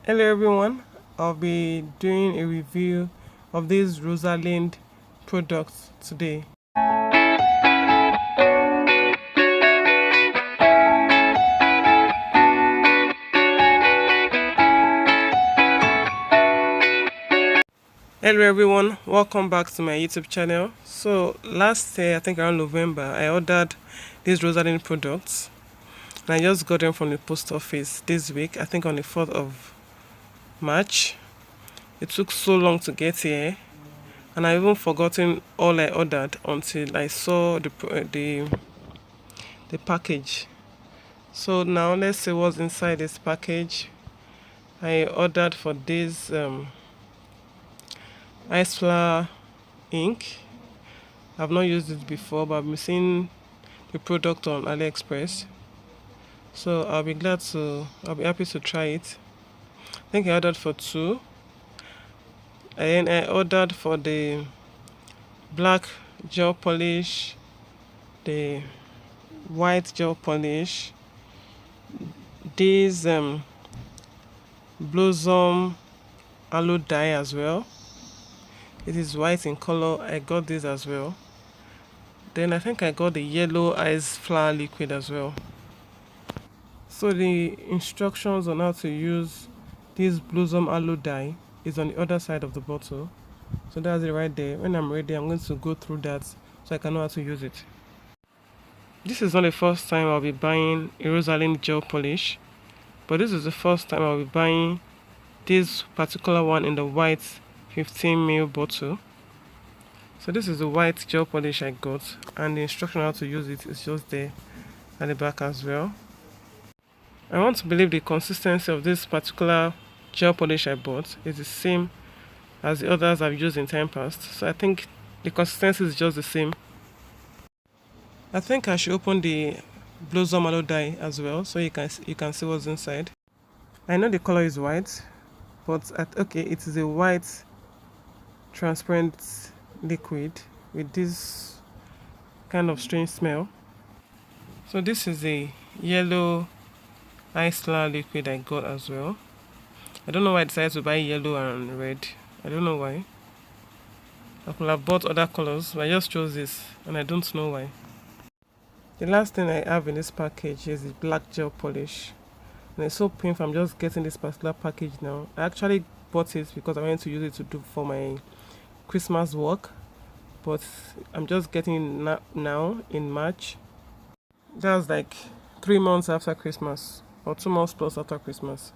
Hello everyone, I'll be doing a review of this Rosalind products today. Hello everyone, welcome back to my YouTube channel. So last year, I think around November, I ordered these Rosalind products and I just got them from the post office this week, I think on the 4th of March. It took so long to get here and I even forgotten all I ordered until I saw the package. So now let's see what's inside this package. I ordered for this ice flower ink. I've not used it before, but I've been seeing the product on AliExpress, so I'll be happy to try it. I think I ordered for two, and I ordered for the black gel polish, the white gel polish, this blossom aloe dye as well. It is white in color. I got this as well. Then I think I got the yellow ice flower liquid as well. So the instructions on how to use this blossom aloe dye is on the other side of the bottle. So that's it right there. When I'm ready, I'm going to go through that so I can know how to use it. This is not the first time I'll be buying a Rosalind gel polish, but this is the first time I'll be buying this particular one in the white 15ml bottle. So this is the white gel polish I got, and the instruction on how to use it is just there at the back as well. I want to believe the consistency of this particular gel polish I bought is the same as the others I've used in time past, so I think the consistency is just the same. I think I should open the blossom aloe dye as well so you can see what's inside. I know the color is white, but okay, it is a white transparent liquid with this kind of strange smell. So this is a yellow ice flower liquid I got as well. I don't know why I decided to buy yellow and red. I don't know why. I could have bought other colors, but I just chose this and I don't know why. The last thing I have in this package is the black gel polish, and it's so painful. I'm just getting this particular package now. I actually bought it because I wanted to use it to do for my Christmas work, but I'm just getting it now in March. That's like 3 months after Christmas, or 2 months plus after Christmas.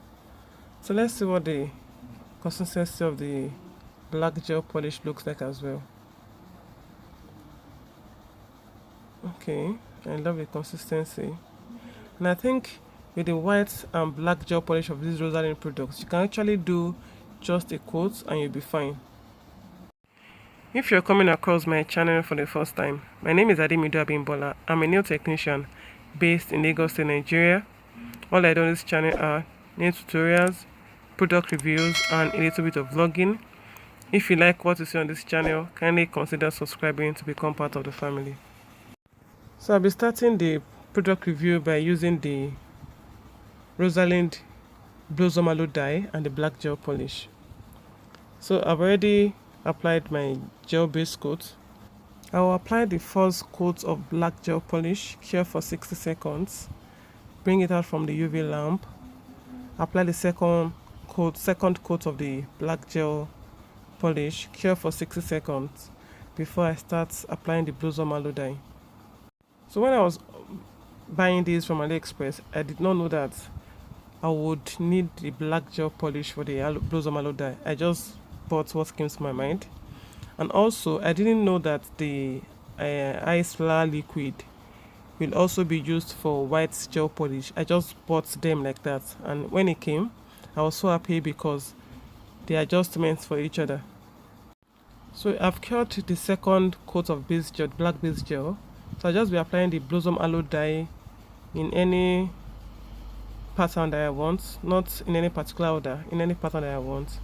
So let's see what the consistency of the black gel polish looks like as well. Okay, I love the consistency, and I think with the white and black gel polish of these Rosalind products, you can actually do just a coat and you'll be fine. If you're coming across my channel for the first time, my name is Ademido Abimbola. I'm a nail technician based in Lagos, Nigeria. All I do on this channel are nail tutorials, product reviews, and a little bit of vlogging. If you like what you see on this channel, kindly consider subscribing to become part of the family. So I'll be starting the product review by using the Rosalind blossom aloe dye and the black gel polish. So I've already applied my gel base coat. I will apply the first coat of black gel polish, cure for 60 seconds, bring it out from the UV lamp, apply the second coat of the black gel polish, cure for 60 seconds before I start applying the blossom aloe dye. So when I was buying these from AliExpress, I did not know that I would need the black gel polish for the blossom aloe dye. I just bought what came to my mind, and also I didn't know that the ice flower liquid will also be used for white gel polish. I just bought them like that, and when it came, I was so happy because they are just meant for each other. So I've cured the second coat of base gel, black base gel. So I'll just be applying the blossom aloe dye in any pattern that I want, not in any particular order, in any pattern that I want.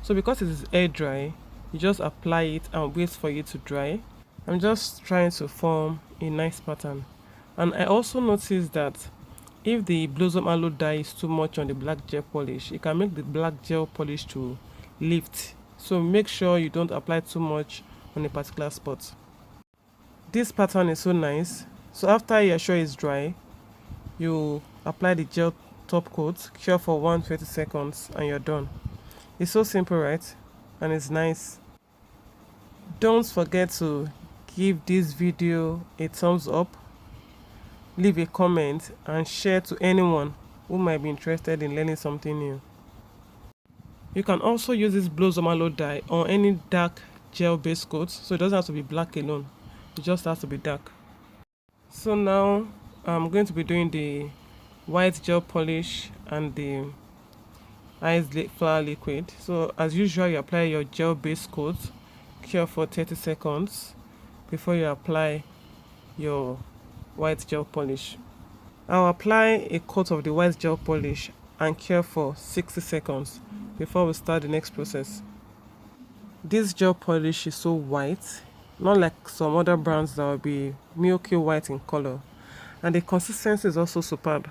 So because it is air dry, you just apply it and wait for it to dry. I'm just trying to form a nice pattern. And I also noticed that If the Blossom Aloe dye is too much on the black gel polish, it can make the black gel polish to lift. So make sure you don't apply too much on a particular spot. This pattern is so nice. So after you're sure it's dry, you apply the gel top coat, cure for 120 seconds, and you're done. It's so simple, right? And it's nice. Don't forget to give this video a thumbs up, leave a comment, and share to anyone who might be interested in learning something new. You can also use this Blossom Aloe dye on any dark gel based coat, so it doesn't have to be black alone, it just has to be dark. So now I'm going to be doing the white gel polish and the ice flower liquid. So as usual, you apply your gel based coat, cure for 30 seconds before you apply your white gel polish. I'll apply a coat of the white gel polish and cure for 60 seconds before we start the next process. This gel polish is so white, not like some other brands that will be milky white in color, and the consistency is also superb.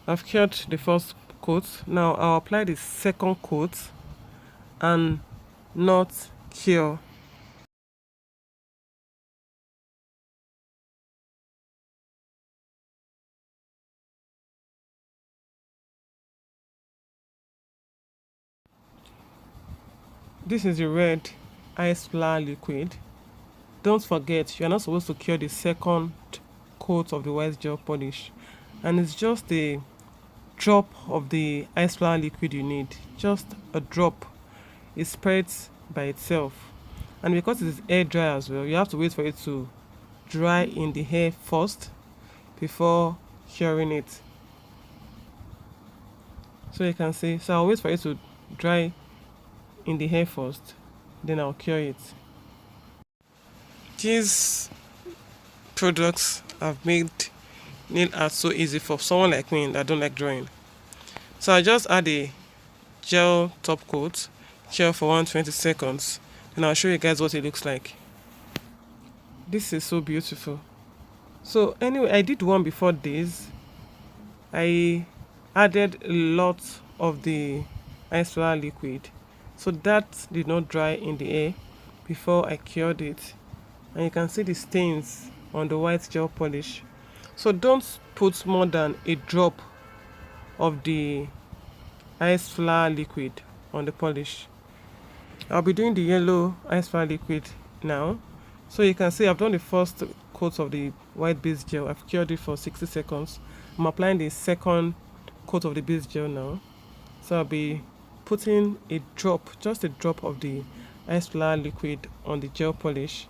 I've cured the first coat. Now I'll apply the second coat and not cure. This is the red ice flower liquid. Don't forget, you're not supposed to cure the second coat of the white gel polish, and it's just a drop of the ice flower liquid you need, just a drop. It spreads by itself, and because it is air dry as well, you have to wait for it to dry in the hair first before curing it. So you can see, so I'll wait for it to dry in the hair first, then I'll cure it. These products have made nail art so easy for someone like me that don't like drawing. So I just add a gel top coat, cure for 120 seconds, and I'll show you guys what it looks like. This is so beautiful. So anyway, I did one before this. I added a lot of the ice flower liquid, so that did not dry in the air before I cured it, and you can see the stains on the white gel polish. So don't put more than a drop of the ice flower liquid on the polish. I'll be doing the yellow ice flower liquid now. So you can see I've done the first coat of the white base gel. I've cured it for 60 seconds. I'm applying the second coat of the base gel now. So I'll be putting a drop, just a drop of the ice flower liquid on the gel polish.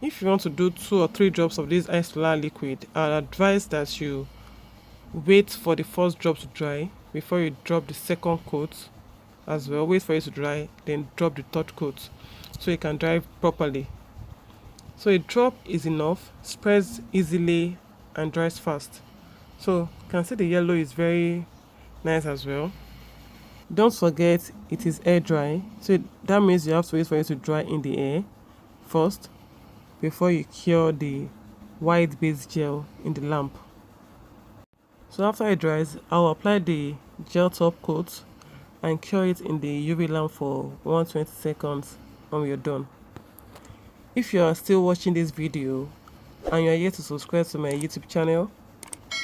If you want to do 2 or 3 drops of this ice flower liquid, I'd advise that you wait for the first drop to dry before you drop the second coat as well. Wait for it to dry, then drop the third coat so it can dry properly. So a drop is enough, spreads easily and dries fast. So you can see the yellow is very nice as well. Don't forget it is air dry, so that means you have to wait for it to dry in the air first before you cure the white base gel in the lamp. So after it dries, I'll apply the gel top coat and cure it in the UV lamp for 120 seconds and we're done. If you are still watching this video and you are yet to subscribe to my YouTube channel,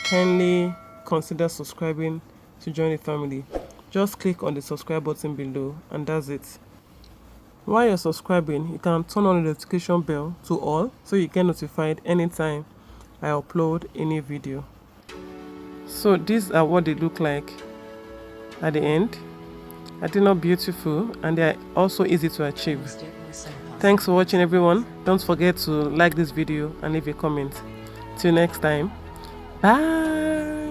kindly consider subscribing to join the family. Just click on the subscribe button below and that's it. While you're subscribing, you can turn on the notification bell to all so you get notified anytime I upload any video. So these are what they look like at the end. Are they not beautiful? And they are also easy to achieve. Thanks for watching everyone. Don't forget to like this video and leave a comment. Till next time. Bye.